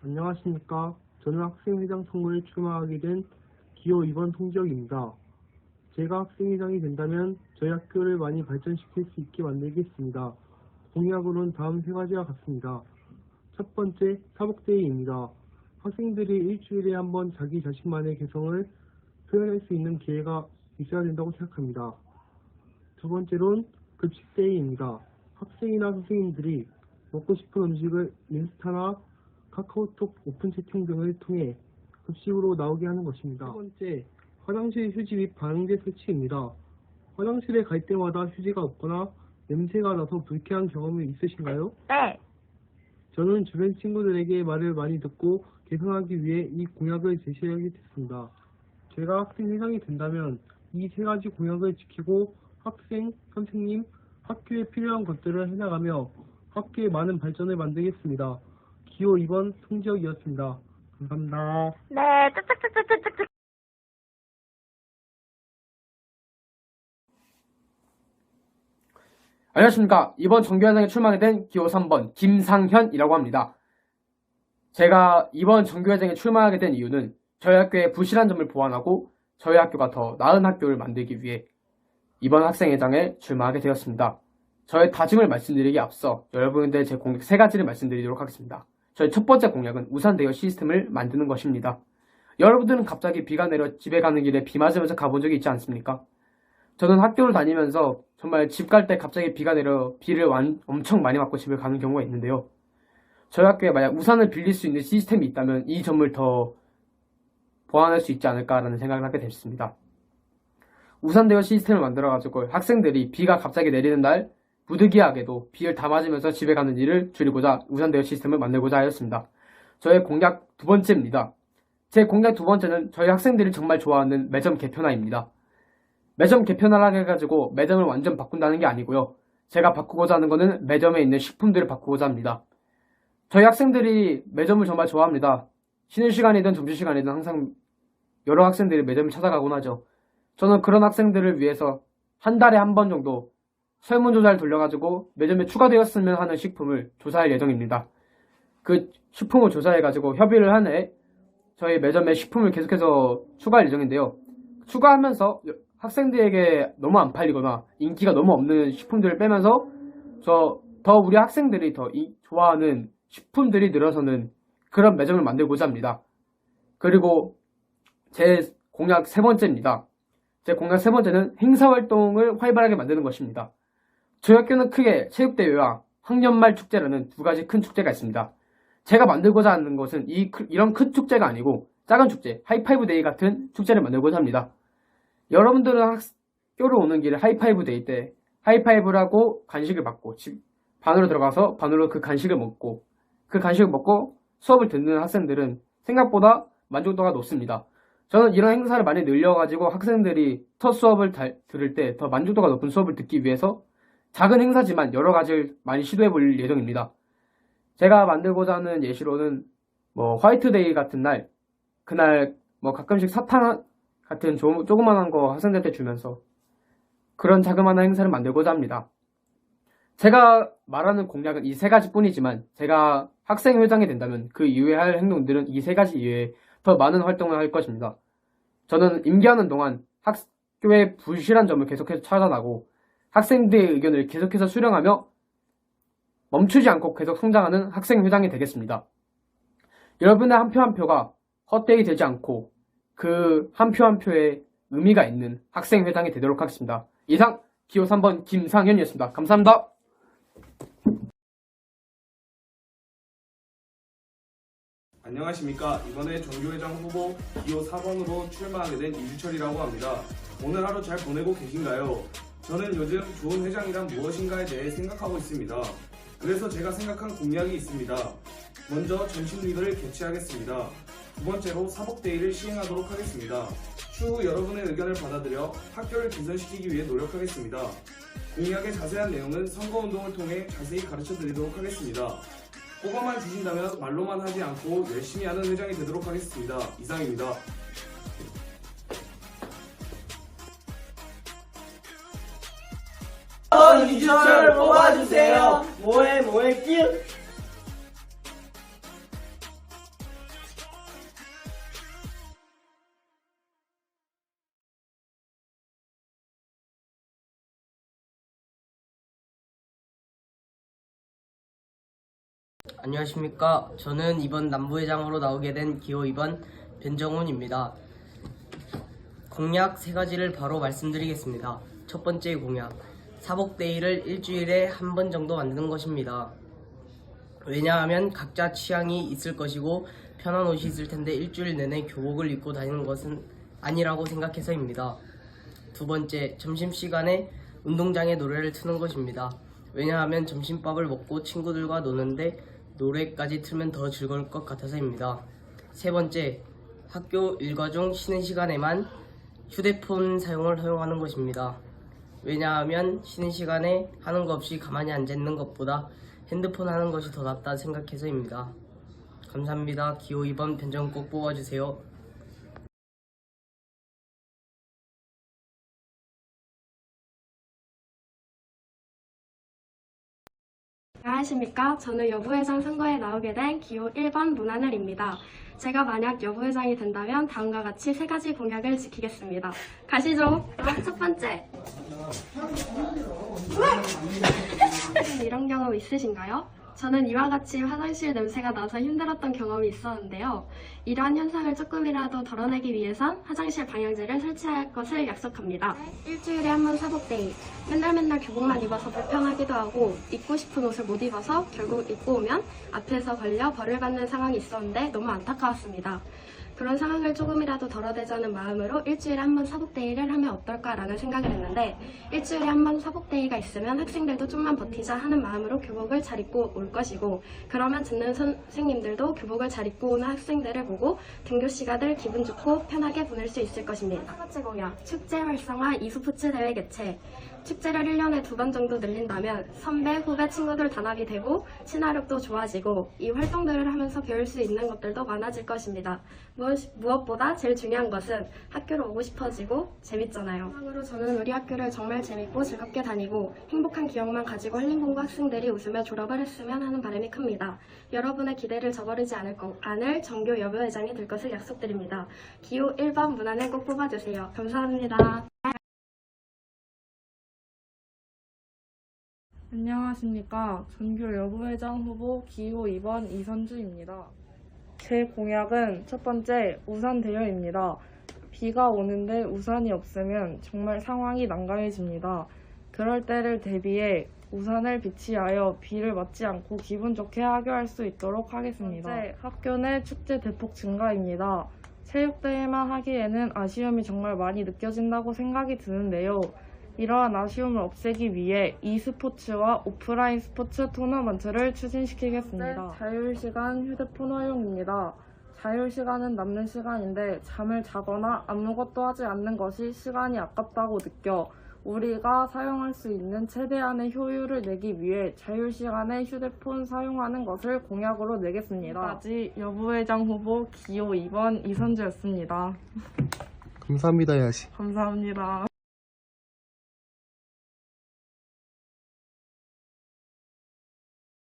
안녕하십니까. 저는 학생회장 선거에 출마하게 된 기호 2번 송지혁입니다. 제가 학생회장이 된다면 저희 학교를 많이 발전시킬 수 있게 만들겠습니다. 공약으로는 다음 세 가지와 같습니다. 첫 번째, 사복데이입니다. 학생들이 일주일에 한 번 자기 자신만의 개성을 표현할 수 있는 기회가 있어야 된다고 생각합니다. 두 번째로는 급식데이입니다. 학생이나 선생님들이 먹고 싶은 음식을 인스타나 카카오톡 오픈 채팅 등을 통해 급식으로 나오게 하는 것입니다. 세 번째, 화장실 휴지 및 반응제 설치입니다. 화장실에 갈 때마다 휴지가 없거나 냄새가 나서 불쾌한 경험이 있으신가요? 네. 저는 주변 친구들에게 말을 많이 듣고 개선하기 위해 이 공약을 제시하게 됐습니다. 제가 학생회장이 된다면 이 세 가지 공약을 지키고 학생, 선생님, 학교에 필요한 것들을 해나가며 학교의 많은 발전을 만들겠습니다. 기호 2번 송지혁이었습니다. 감사합니다. 네, 짝짝짝짝짝짝. 안녕하십니까. 이번 정규회장에 출마하게 된 기호 3번 김상현이라고 합니다. 제가 이번 정규회장에 출마하게 된 이유는 저희 학교의 부실한 점을 보완하고 저희 학교가 더 나은 학교를 만들기 위해 이번 학생회장에 출마하게 되었습니다. 저의 다짐을 말씀드리기 앞서 여러분들 제 공약 세 가지를 말씀드리도록 하겠습니다. 저희 첫 번째 공약은 우산 대여 시스템을 만드는 것입니다. 여러분들은 갑자기 비가 내려 집에 가는 길에 비 맞으면서 가본 적이 있지 않습니까? 저는 학교를 다니면서 정말 집 갈 때 갑자기 비가 내려 비를 엄청 많이 맞고 집에 가는 경우가 있는데요. 저희 학교에 만약 우산을 빌릴 수 있는 시스템이 있다면 이 점을 더 보완할 수 있지 않을까라는 생각을 하게 됐습니다. 우산 대여 시스템을 만들어가지고 학생들이 비가 갑자기 내리는 날 부득이하게도 비를 다 맞으면서 집에 가는 일을 줄이고자 우산 대여 시스템을 만들고자 하였습니다. 저의 공약 두 번째입니다. 제 공약 두 번째는 저희 학생들이 정말 좋아하는 매점 개편화입니다. 매점 개편화를 해가지고 매점을 완전 바꾼다는 게 아니고요. 제가 바꾸고자 하는 거는 매점에 있는 식품들을 바꾸고자 합니다. 저희 학생들이 매점을 정말 좋아합니다. 쉬는 시간이든 점심시간이든 항상 여러 학생들이 매점을 찾아가곤 하죠. 저는 그런 학생들을 위해서 한 달에 한 번 정도 설문조사를 돌려가지고 매점에 추가되었으면 하는 식품을 조사할 예정입니다. 그 식품을 조사해가지고 협의를 한 후에 저희 매점에 식품을 계속해서 추가할 예정인데요. 추가하면서 학생들에게 너무 안 팔리거나 인기가 너무 없는 식품들을 빼면서 더 우리 학생들이 더 좋아하는 식품들이 늘어서는 그런 매점을 만들고자 합니다. 그리고 제 공약 세 번째입니다. 제 공약 세 번째는 행사활동을 활발하게 만드는 것입니다. 저희 학교는 크게 체육대회와 학년말 축제라는 두 가지 큰 축제가 있습니다. 제가 만들고자 하는 것은 이런 큰 축제가 아니고 작은 축제, 하이파이브 데이 같은 축제를 만들고자 합니다. 여러분들은 학교를 오는 길에 하이파이브 데이 때 하이파이브를 하고 간식을 받고 집 반으로 들어가서 반으로 그 간식을 먹고 수업을 듣는 학생들은 생각보다 만족도가 높습니다. 저는 이런 행사를 많이 늘려가지고 학생들이 첫 수업을 들을 때 더 만족도가 높은 수업을 듣기 위해서 작은 행사지만 여러 가지를 많이 시도해 볼 예정입니다. 제가 만들고자 하는 예시로는 화이트데이 같은 날, 그날 가끔씩 사탕 같은 조그만한 거 학생들한테 주면서 그런 자그마한 행사를 만들고자 합니다. 제가 말하는 공약은 이 세 가지 뿐이지만 제가 학생회장이 된다면 그 이후에 할 행동들은 이 세 가지 이외에 더 많은 활동을 할 것입니다. 저는 임기하는 동안 학교의 부실한 점을 계속해서 찾아나고 학생들의 의견을 계속해서 수렴하며 멈추지 않고 계속 성장하는 학생회장이 되겠습니다. 여러분의 한 표 한 표가 헛되이 되지 않고 그 한 표 한 표에 의미가 있는 학생회장이 되도록 하겠습니다. 이상 기호 3번 김상현이었습니다. 감사합니다. 안녕하십니까. 이번에 정교회장 후보 기호 4번으로 출마하게 된 이주철이라고 합니다. 오늘 하루 잘 보내고 계신가요? 저는 요즘 좋은 회장이란 무엇인가에 대해 생각하고 있습니다. 그래서 제가 생각한 공약이 있습니다. 먼저 점심리그를 개최하겠습니다. 두 번째로 사복데이를 시행하도록 하겠습니다. 추후 여러분의 의견을 받아들여 학교를 개선시키기 위해 노력하겠습니다. 공약의 자세한 내용은 선거운동을 통해 자세히 가르쳐드리도록 하겠습니다. 뽑아만 주신다면 말로만 하지 않고 열심히 하는 회장이 되도록 하겠습니다. 이상입니다. 이주철 뽑아주세요. 뭐해 끼 안녕하십니까. 저는 이번 남부회장으로 나오게 된 기호 2번 변정훈입니다. 공약 3가지를 바로 말씀드리겠습니다. 첫 번째 공약, 사복데이를 일주일에 한 번 정도 만드는 것입니다. 왜냐하면 각자 취향이 있을 것이고 편한 옷이 있을 텐데 일주일 내내 교복을 입고 다니는 것은 아니라고 생각해서입니다. 두 번째, 점심시간에 운동장에 노래를 트는 것입니다. 왜냐하면 점심밥을 먹고 친구들과 노는데 노래까지 틀면 더 즐거울 것 같아서입니다. 세 번째, 학교 일과 중 쉬는 시간에만 휴대폰 사용을 허용하는 것입니다. 왜냐하면 쉬는 시간에 하는 것 없이 가만히 앉아 있는 것보다 핸드폰 하는 것이 더 낫다 생각해서입니다. 감사합니다. 기호 2번 변정 꼭 뽑아주세요. 안녕하십니까. 저는 여부회장 선거에 나오게 된 기호 1번 문하늘입니다. 제가 만약 여부회장이 된다면 다음과 같이 3가지 공약을 지키겠습니다. 가시죠. 첫 번째. 이런 경험 있으신가요? 저는 이와 같이 화장실 냄새가 나서 힘들었던 경험이 있었는데요. 이러한 현상을 조금이라도 덜어내기 위해선 화장실 방향제를 설치할 것을 약속합니다. 일주일에 한 번 사복데이. 맨날 교복만 입어서 불편하기도 하고 입고 싶은 옷을 못 입어서 결국 입고 오면 앞에서 걸려 벌을 받는 상황이 있었는데 너무 안타까웠습니다. 그런 상황을 조금이라도 덜어내자는 마음으로 일주일에 한 번 사복데이를 하면 어떨까라는 생각을 했는데 일주일에 한 번 사복데이가 있으면 학생들도 좀만 버티자 하는 마음으로 교복을 잘 입고 올 것이고 그러면 듣는 선생님들도 교복을 잘 입고 오는 학생들을 보고 등교 시간을 기분 좋고 편하게 보낼 수 있을 것입니다. 첫 번째 공약, 축제 활성화 e스포츠 대회 개최. 축제를 1년에 2번 정도 늘린다면 선배, 후배, 친구들 단합이 되고 친화력도 좋아지고 이 활동들을 하면서 배울 수 있는 것들도 많아질 것입니다. 무엇보다 제일 중요한 것은 학교로 오고 싶어지고 재밌잖아요. 마지막으로 저는 우리 학교를 정말 재밌고 즐겁게 다니고 행복한 기억만 가지고 한림공고 학생들이 웃으며 졸업을 했으면 하는 바람이 큽니다. 여러분의 기대를 저버리지 않을 정교 여부회장이 될 것을 약속드립니다. 기호 1번 문안을 꼭 뽑아주세요. 감사합니다. 안녕하십니까. 전교 여부회장 후보 기호 2번 이선주입니다. 제 공약은 첫 번째, 우산 대여입니다. 비가 오는데 우산이 없으면 정말 상황이 난감해집니다. 그럴 때를 대비해 우산을 비치하여 비를 맞지 않고 기분 좋게 하교할 수 있도록 하겠습니다. 두 번째, 학교 내 축제 대폭 증가입니다. 체육대회만 하기에는 아쉬움이 정말 많이 느껴진다고 생각이 드는데요. 이러한 아쉬움을 없애기 위해 e스포츠와 오프라인 스포츠 토너먼트를 추진시키겠습니다. 자율시간 휴대폰 허용입니다. 자율시간은 남는 시간인데 잠을 자거나 아무것도 하지 않는 것이 시간이 아깝다고 느껴 우리가 사용할 수 있는 최대한의 효율을 내기 위해 자율시간에 휴대폰 사용하는 것을 공약으로 내겠습니다. 지금까지 여부회장 후보 기호 2번 이선주였습니다. 감사합니다, 야시. 감사합니다.